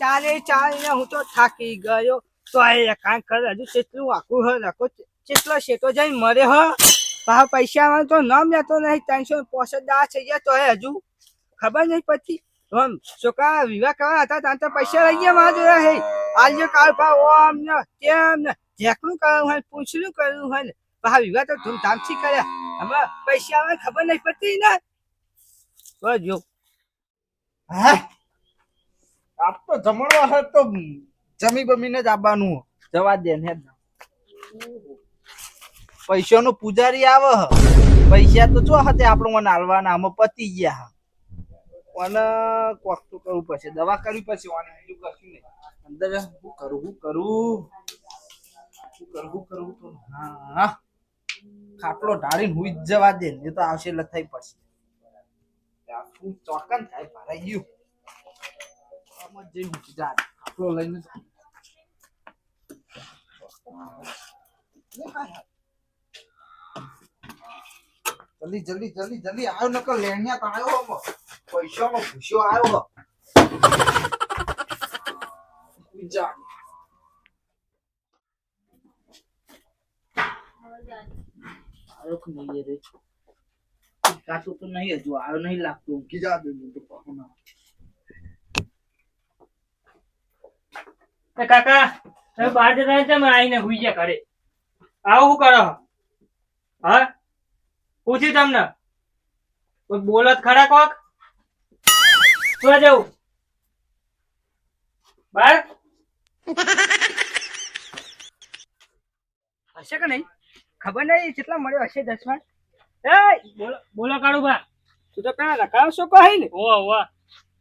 ચાલે ચાલે હું તો થાકી ગયો તો આ કાંઈ કરે હજુ કેટલું આખું હ લખો કેટલો શેતો જઈને મરે હ પા પૈસા તો નામ લેતો નહીં 365 થઈ ગયા તો હજુ ખબર નહીં પછી આમ છોકરા વિવાહ કરવા હતા ત્યાં તો પૈસા લઈ ગયા મારા જોડે હે આજે કાલ ભાવ ઓમ ને તેમ ને જેકલું કરવું હોય પૂછલું કરવું હોય ને પા વિવાહ તો ધૂમધામથી કર્યા હવે પૈસા આવે ખબર નહીં પડતી ને જો હા આપ તો જમણવા હે તો જમી બમીને જ આવવાનું જવા દે ને પૈસાનો પૂજારી આવે પૈસા તો જો હતે આપણો મને હાલવાના આમાં પતી ગયા અને કોક તો કરવું પડશે દવા કરવી પડશે અને બીજું કશું નહીં અંદર હું કરું હા ખાટલો ઢાળીને હુઈ જવા દે ને તો આવશે એટલે થઈ પડશે હું ચોકન થાય ભરાઈ ગયું આમાં જઈ મૂકી જા ખાટલો લઈને જલ્દી આવ્યો નકર લેણિયા તો આવ્યો પૈસાનો ભૂસ્યો આવ્યો જા આવ્યો કે નહીં રે કાચું તો નહીં હજુ આવ્યો નહીં લાગતું ઊંઘી જા દે તો પહોંચના કાકા તમે બહાર જતા તમે આવીને હુઈ ગયા ઘરે આવો શું કરો હા પૂછ્યું તમને કોઈ બોલત ખરા કોક શું જવું બહાર હશે કે નહીં ખબર નહીં કેટલા મળ્યો હશે 10 માં બોલો કાળુ બા તું તો પેલા રકાવ છો કહી ને ઓ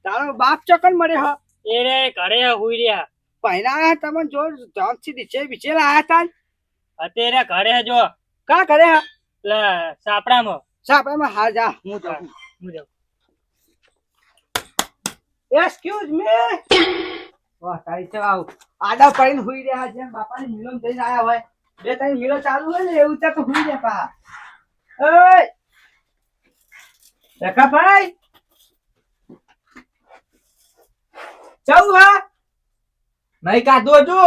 તારો બાપ ચોકન મળે હ એ રે ઘરે હુઈ રહ્યા પહેલા તમે જો જોબથી નીચે વિચેલા આયા તા અત્યારે ઘરે જો કા કરે હ સાપડામાં હા જા હું જાઉં એક્સક્યુઝ મી વાહ તારી તો આવ આડા પડીને હુઈ રહ્યા છે બાપાની મિલોમ જઈને આયા હોય 2-3 મિલો ચાલુ હોય ને એવું તો હુઈ રે પા ઓય કાકા ભાઈ ચાલ હા નહીં કાઢો જો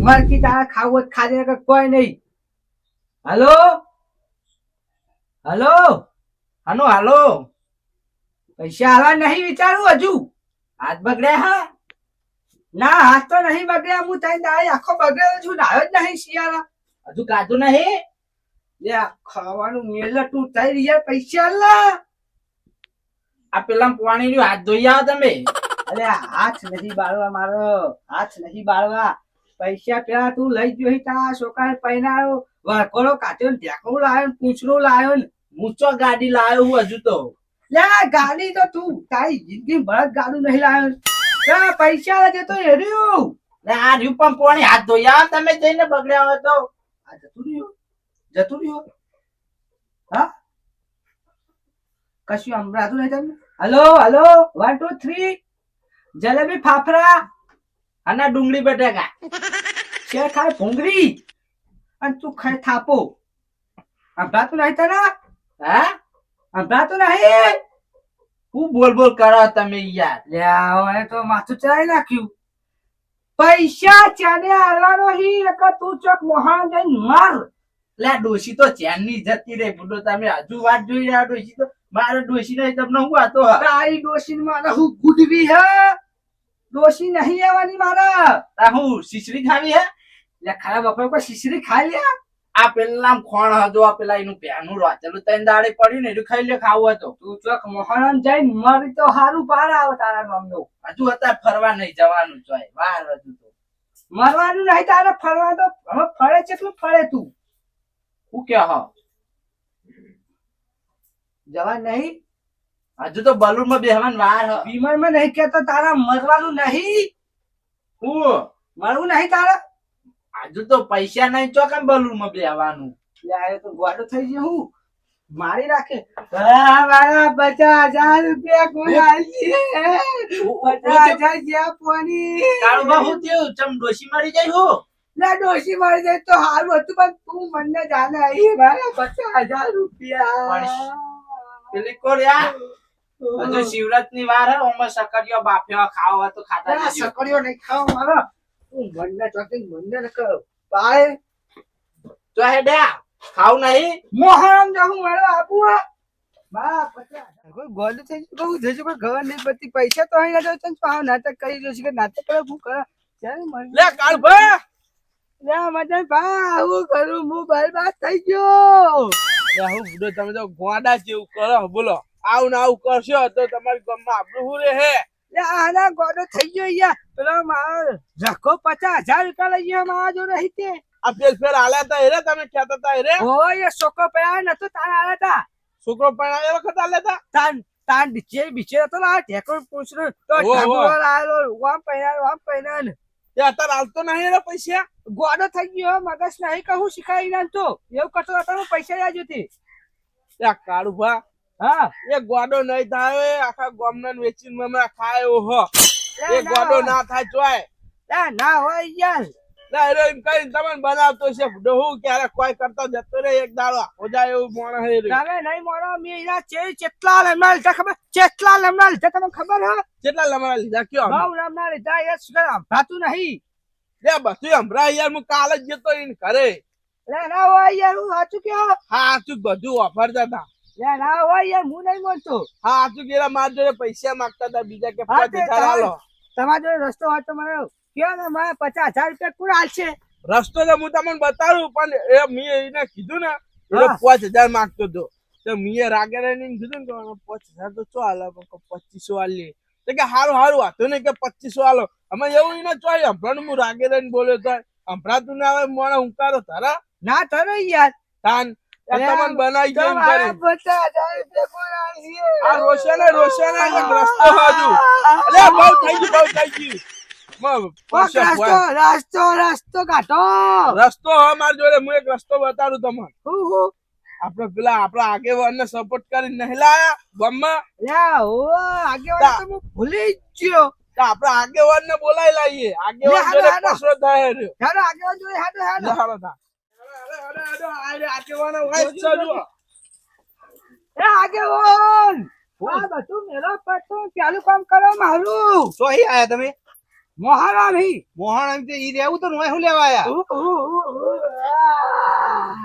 મરકી તારા ખાવું ખાજે કે કોઈ નહીં હાલો હાલો પૈસા આવા નહીં વિચારું હજુ હાથ બગડ્યા હા ના હાથ તો નહીં બગડ્યા હું તઈ દાઈ આખો બગડ્યો છું નાયો જ નહીં શિયાળા હજુ કાઢું નહીં લે ખાવાનું મેલ તું તઈ યાર પૈસા લા આ પેલા પાણી નું હાથ ધોઈ આવો તમે અરે હાથ નહીં બાળવા મારો હાથ નહીં બાળવા પૈસા પેલા તું લઈ ગયો તા છોકરાને પૈનાયો વાકોડો કાચો ઢેકણું લાવ્યો પૂંછડું લાવ્યો ને મૂચો ગાડી લાવ્યો હું હજુ તો લે ગાડી તો તું તારી જિંદગી બળદ ગાડું નહીં લાવ્યો પૈસા લેજે તો હેર્યું લે આ રહ્યું પણ પાણી હાથ ધોઈ આવો તમે જઈને બગડ્યા હોય તો આ જતું રહ્યું હા કશું સંભળાતું નહીં તમને હલો 1 2 3 જલેબી ફાફડા અને ડુંગળી બટાકા શેર ખાય ભૂંગળી અને તું ખાય થાપો સંભળાતું નહીં તને હા સંભળાતું નહીં હું બોલ કરો તમે યાર લે હવે તો માથું ચડાવી નાખ્યું પૈસા ચાને આલવાનો હી એક તું ચોક મોહાણ જઈને માર લે ડોશી તો ચેનની જતી રે બુડો તમે હજુ વાત જોઈ રહ્યા ડોશી તો મારે ડોશી નહીં તમને હું આતો તારી ડોશી મારે હું ગુડવી હે ડોશી નહીં આવવાની મારા હું શીશરી ખાવી હે લે ખરાબ બપોર કોઈ શીશરી ખાઈ લે આ પેલા ખોણ હજો આ પેલા એનું પેનું રોચેલું તઈને દાડે પડ્યું ને એનું ખાઈ લે ખાવું હતો તું ચોક મોહરમ જઈને મરી તો હારું પાર આવે તારા નામનો હજુ હતા ફરવા નહીં જવાનું જોય વાર હજુ તો મરવાનું નહીં તારે ફરવા તો હવે ફળે કેટલું ફળે તું હું કે હા જવા નહીં હજુ તો બલૂન માં બેહવાનું વાર વિમાન માં નહીં કેતો તારા મરવાનું નહીં હું મરવું નહીં તારા હજુ તો પૈસા નહીં ચોકન બલૂન માં બેહવાનું યાર તો ગોડો થઈ ગયો હું મારી રાખે મારા 50,000 રૂપિયા કોઈ આલી 50,000 જ્યાં પોની તારું બાહુ થયું ચમ ડોશી મારી જાય હો ના ડોશી મારી જાય તો હારું હતું પણ તું મને જાણે આવી મારા 50,000 રૂપિયા પેલી કોર યાર હજુ શિવરાતની વાર હે ઓમાં સકરિયો બાફ્યો ખાવા હોય તો ખાતા આ જજો. સકડીઓ નહીં ખાવા મારો હું મને ચોકી મને ન કહો પાય તો હેડ્યા ખાવ નહીં મોહરમ જાઉં મારો આપું બા પચા કોઈ ગોલ થઈ ગયું બહુ થઈ ગયું ઘર નહીં બધી પૈસા તો અહીં ના ચાલ પાવ નાટક કરી રહ્યો છે કે નાટક કરે હું કરે ચાલ મને લે કાળભા લે મજા બા હું કરું હું બરબાદ થઈ ગયો હું બુડો તમે તો ગોડા જેવું કરો બોલો આવું ને આવું કરશો તો તમારી ગામમાં આપણું શું રહે લે આના ગોડો થઈ ગયો યાર પેલો માર રખો 50,000 રૂપિયા લઈ ગયો મારા જોડે හිતે આ ફેર આલ્યા તા હેરે તમે કહેતા તા હેરે ઓય છોકરો પયા નતો તારા આયા તા છોકરો પણ એ વખત આલ્યા તા તાન બીચે તો ના ઠેકો પૂછરો તો ઓહો. ઠાબુઓ આયો વામ પૈના ને એ અત્યારે હાલતો નહીં રે પૈસા ગોડો થઈ ગયો મગજ નહીં કહું શીખાઈ ના તો એવું કરતો હતો હું પૈસા યાદ હતી ત્યાં કાળુભા હા એ ગોડો નહીં થાય આખા ગામના વેચીને મમરા ખાય એવો હો એ ગોડો ના થાય ચોય ના હોય યાર ના એરો એમ કઈ તમને બનાવતો છે બુડો હું ક્યારે કોઈ કરતો જતો રે એક દાડો ઓજા એવું મોણ હે રે તમે નહીં મોડો મે એના ચેટલા લમણા લીધા ખબર ચેટલા લમણા લીધા તમને ખબર હે કેટલા લમણા લીધા કયો બહુ લમણા લીધા એ શું ભાતું નહીં લે બધું હમણાં યાર હું કાલ જ જતો ઈન ઘરે લે ના હોય યાર હું સાચું કયો હા તું બધું વાપરતા હતા લે ના હોય યાર હું નહીં બોલતો હા તું કેરા માર જોડે પૈસા માંગતા હતા બીજા કે હા, 50,000 આલો તમારા જોડે રસ્તો હોય તો મને કયો ને મારે 50,000 રૂપિયા કોણ આલશે રસ્તો તો હું તમને બતાવું પણ એ મેં એને કીધું ને એ હા. 5,000 માંગતો હતો તો મેં રાગે રહીને કીધું ને કે 5,000 તો ચો આલો 2500 આલી તો કે હારું હતું ને કે 2500 આલો અમે એવું એને ચોય હમણાં હું રાગે રહીને બોલ્યો તો હમણાં તું ને હવે મોણે હુંકારો તારા ના થરો યાર તાન એ અરે તમને બનાવી ગયો એમ તમારા કરી 50,000 રૂપિયા કોણ આલશે આ રોશને એક રસ્તો હાજુ અલે બહુ થઈ ગયું રસ્તો કાઢો રસ્તો હા માર જોડે હું એક રસ્તો બતાડું તમને હું આપડે પેલા આપડા આગેવાન ને સપોર્ટ કરી નહીં લાયા ગામમાં યા ઓ આગેવાન તો હું ભૂલી જ ગયો તો આપડા આગેવાન ને બોલાવી લાવીએ આગેવાન લે, જોડે હાલો, હાલો. પસરો થાય રહ્યો હેડો આગેવાન જોડે હેડો હેડો હાલો થા આગેવાન હોય જ છે જુઓ. એ આગેવાન આ બધું મેરો પડતો ચાલુ કામ કરો મારું તો અહીં આયા તમે મોહારા નહીં મોહન એમ તે ઈ રહેવું તો નોય હું લેવા આયા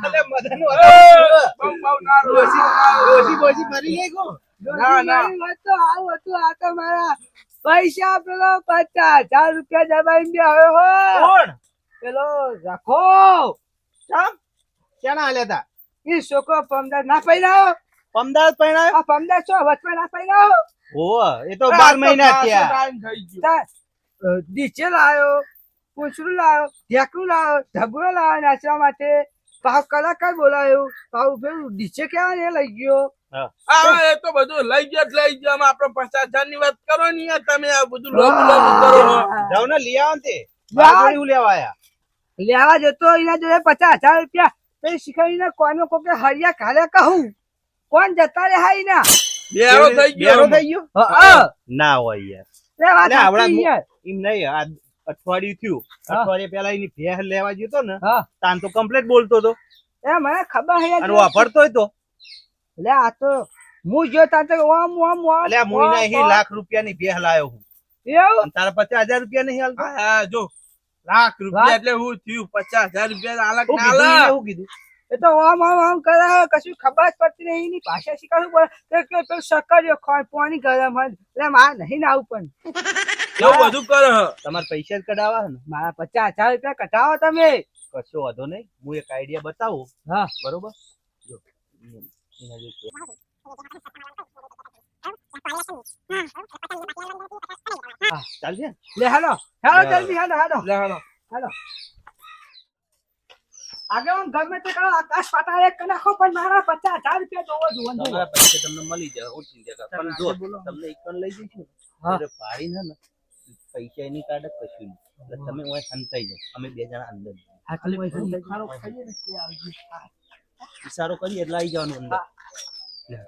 અલે મદન બહુ બહુ ના રો. બોસી ભરી લે કો ના, ના. આ તો મારા પૈસા પેલો 50,000 રૂપિયા જમાઈને આવ્યો હો કોણ પેલો રાખો ચમ ક્યાં આલ્યા તા ઈ છોકરો પમદાર ના પૈનાઓ અમદાવાદ પૈણાયો આ પમદાર છો વચમાં ના પૈનાઓ ઓહ એ તો 12 મહિના ખાસો થયા ટાઈમ થઈ ગયો. નીચે લાયો પૂછડું લાયો ઢેકડું લાયો ઢબરો લાયો નાચવા માટે પાવ કલાકાર બોલાયો પાવ પેલું નીચે કેવા ને લઈ ગયો હા એ તો બધું લઈ ગયો જ લઈ ગયો. આમાં આપણે 50,000 ની વાત કરો ને યાર તમે આ બધું લોબુ લોબુ કરો છો. જાવ ને લઈ આવો ને તે યાર. બાર જોડી હું લેવા આયા લેવા જતો એના જોડે 50,000 રૂપિયા તે શીખાઈને કોનો કોકે હરિયા કાલે કહું કોણ જતા રે હાઈ ના બેરો થઈ ગયો બેરો થઈ ગયો હા ના હોય યાર લે વાત લે, આવડા સાચી યાર. એમ નહીં આ અઠવાડિયું થયું અઠવાડિયે પેલા એની ભેહ લેવા ગયો તો ને હા તાન તો કમ્પ્લીટ બોલતો તો એ મને ખબર હે અને વાપરતો હોય તો લે આ તો હું જો તા તો ઓમ ઓમ ઓમ એટલે આ મુઈ નહીં લાખ રૂપિયાની ભેહ લાયો હું એવું અને તારા 50,000 રૂપિયા નહીં હાલતો હા જો લાખ રૂપિયા એટલે હું થયું 50,000 રૂપિયા આલક હું ના કીધું આલે. એને હું કીધું એ તો ઓમ ઓમ ઓમ કરે કશું ખબર જ પડતી નહીં એની ભાષા શીખવું પડે કે પેલું સકરિયો ખોય પાણી ગરમ હોય એટલે મારે નહીં ના આવું પણ એવું બધું કરે હે. તમારે પૈસા જ કઢાવા હે ને મારા 50,000 રૂપિયા કટાવો તમે કશો વાંધો નહીં હું એક આઈડિયા બતાવું હા બરોબર જો એના જે છે. ચાલશે લે હેલો હેલો જલ્દી હેલો હેલો લે હાલો. હેલો આગળ ગમે તે કરો આકાશ પાતાળ એક નાખો પણ મારા 50,000 રૂપિયા જોવો જોવો તમારા પૈસા તમને મળી જાય હું ચિંતા કર પણ જો તમને એકન લઈ જઈશું હા. એટલે ભાડી ને પૈસા એની કાઢે કશું નહીં એટલે તમે ઓય સંતાઈ જાઓ અમે બે જણા અંદર જઈએ. ઈશારો કરીએ એટલે આવી જવાનું અંદર લે.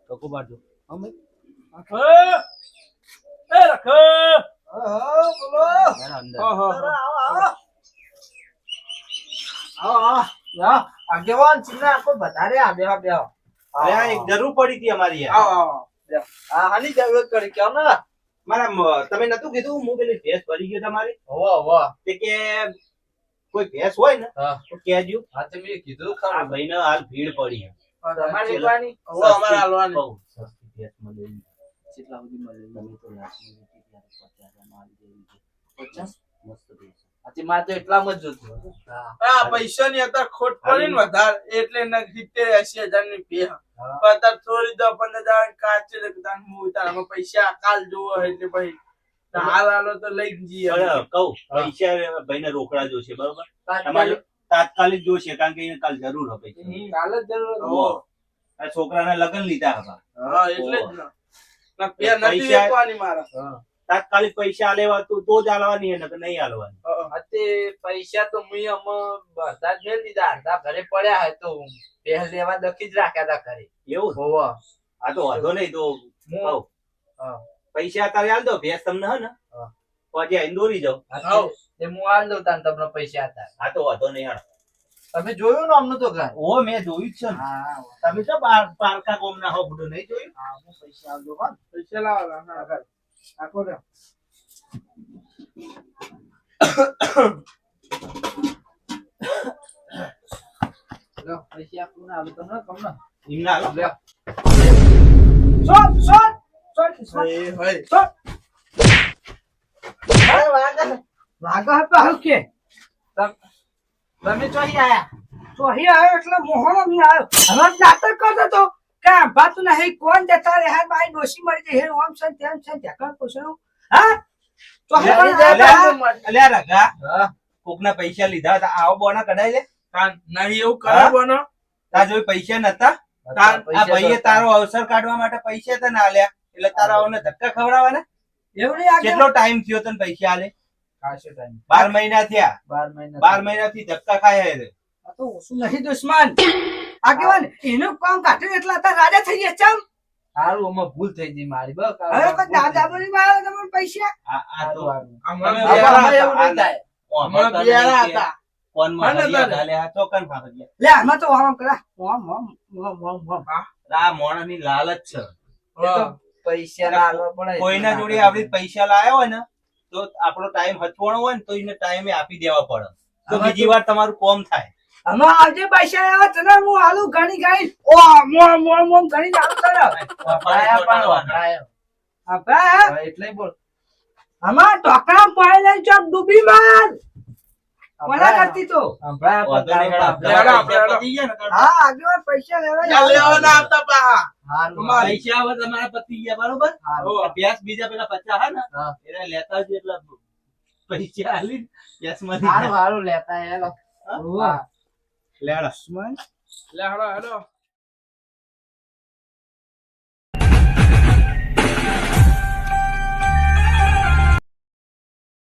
ટકો બાજુ અમે એ રખો. અંદર આગેવાન ચીના આખો વધારે આ બેહો બેહો અરે આ એક જરૂર પડી હતી અમારી યાર આવો આવો હા હાની જરૂરત પડી કેમ ને તમે નતું કીધું હું પેલી ભેંસ ભરી ગયો તમારી વાહ વાહ તે કે કોઈ ભેંસ હોય ને હા. તો કહેજો. હા તે મેં કીધું આ ખરું ભાઈને હાલ ભીડ પડી છે. તમારે લેવાની હવે અમારે હાલવાની. બહુ સસ્તી ભેંસ મળે છે. કેટલા સુધી મળે તમે તો લાખની વેચી ત્યારે 50,000 માં આવી જેવી છે. 50 મસ્ત ભેંસ. આથી મારે તો એટલામાં જ જોતું હા આ પૈસાની અત્યારે ખોટ પડી ને વધારે એટલે એને 70-80 હજારની ભે પણ અત્યારે થોડી 10-15 હજાર કાચી લગતા હું તારા પૈસા કાલ જોવો હોય એટલે ભાઈ હાલ હાલો તો લઈ જ જઈએ પણ કહું પૈસા ભાઈને રોકડા જોશે બરોબર તમારે તાત્કાલિક તાત્કાલિક જોશે કારણ કે એને કાલ જરૂર હોય પૈસા. કાલે જ જરૂર હો. આ છોકરાના લગ્ન લીધા હતા હા એટલે જ ને ના પે નથી પૈસા- વેચવાની મારા તાત્કાલિક પૈસા આલેવા તો જ આલવાની ને નહીં આલવાની. તે પૈસા તો મેં અમે બધા જ મેં લીધા અડધા ઘરે પડ્યા હોય તો પહેલ લેવા દખી જ રાખ્યા હતા ઘરે એવું હોવા આ તો વાંધો નહીં તો હું કહું હા પૈસા અત્યારે આલ દો ભેંસ તમને હે ને હા. પછી આઈને દોરી જાઓ. હા તે હું આલ દઉં તાન તમને પૈસા હતા આ તો વાંધો નહીં હાલો. તમે જોયું ને અમને તો ઘર ઓ મેં જોયું જ છે ને. હા તમે તો પારકા ગોમના હો બધું નહીં જોયું. હા હું પૈસા આલ દઉં હા પૈસા લાવવાના હા આખો દે લો પૈસા આપું આલું તો ન કમ ને એમના હાલો. લે શોટ શોટ શોટ શોટ ભાઈ ભાઈ વાગો હતો હાલ કે તમે ચોહી આયા તો અહીં આવ્યો એટલે મોહનો નહીં આવ્યો હવે નાટક કરતો તો કે ભાતું નહીં કોણ જતા રે હાલ મારી ડોશી મળી જાય હે ઓમ છે તેમ છે ત્યાં પૂછ્યું હા તો હવે લેવાની પણ જાય આ- અલ્યા રગા હા કોકના પૈસા લીધા હતા આવો બોના કઢાઈ લે. કાન નહીં એવું હા? કરે બનો તાર જોઈ પૈસા નતા આ ભાઈએ તારો અવસર કાઢવા માટે પૈસા તને આલ્યા એટલે તારા ઓને ધક્કા ખવડાવવાના. એવું નહીં આગળ કેટલો ટાઈમ થયો તને પૈસા આલે? ખાસો ટાઈમ 12 મહિના થયા. 12 મહિના 12 મહિનાથી ધક્કા ખાય છે. આ તો ઓછું નહીં દુશ્મન આગેવાન એનું કામ કાઢ્યું એટલે અત્યારે રાજા થઈ ગયા ચમ સારું આમાં ભૂલ થઈ ગઈ મારી બસ હવે કોઈ દાદા બોલી મારે તમને પૈસા આ તો હમણાં તમે બેરા આમાં એવું હતા. નહીં થાય હમણાં બેરા હતા ફોનમાં હા, હરિયા નતા. ગાલ્યા, ચોકન ફાફડિયા. લે આમાં તો આમ કરા ઓમ ઓમ ઓમ ઓમ ઓમ આ મોણાની લાલચ છે. એ તો પૈસા ના આલવા પડે કોઈના જોડે આપડી પૈસા લાયા હોય ને તો આપણો ટાઈમ હચવાનો હોય ને તો એને ટાઈમે આપી દેવા પડે તો આમાં બીજી વાર તમારું કોમ થાય. આમાં આજે પૈસા આવ્યા તને હું આલુ ગણી ગઈ ઓમ ઓમ ઓમ ઓમ ગણી આલુ તને વપરાયા પણ વપરાયા. આપા હા, એટલે બોલ આમાં ઢોકળા પાઈ લઈ ચોક ડૂબી માર કોના કરતી તો વપરાયા પણ વાંધો નહીં, તારું હેડો. વપરાયા. પૈસા પતી ગયા ને કાં? હા આગળ પૈસા લેવા ત્યાં લેવાના આવતા પાહા હારું, તમારે. પૈસા હવે તમારા પતી ગયા બરોબર. હારું. આ ભેંસ બીજા પેલા 50 હે ને હા. એને લેતા જ એટલા પૈસા આલી ભેંસમાંથી. હારું હારું લેતા યાર હા? હા. લેડા. લે હડો હેડો